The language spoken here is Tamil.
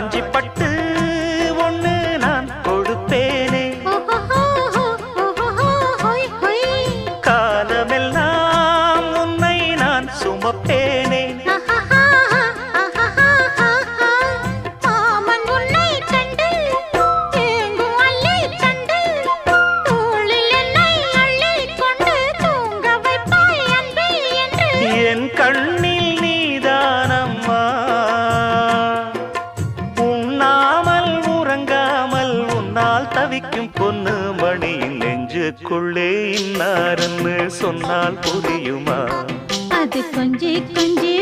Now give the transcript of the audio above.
காஞ்சி பட்டு ஒண்ணு நான் கொடுப்பேனே, காலமெல்லாம் உன்னை நான் சுமப்பேனே. என் கண்ணில் நீதானம்மா, உண்ணாமல் உறங்காமல் உன்னால் தவிக்கும் பொண்ணு மணியின் நெஞ்சுக்குள்ளே இன்னாருன்னு சொன்னால் புரியுமா? அது கொஞ்சி கொஞ்சி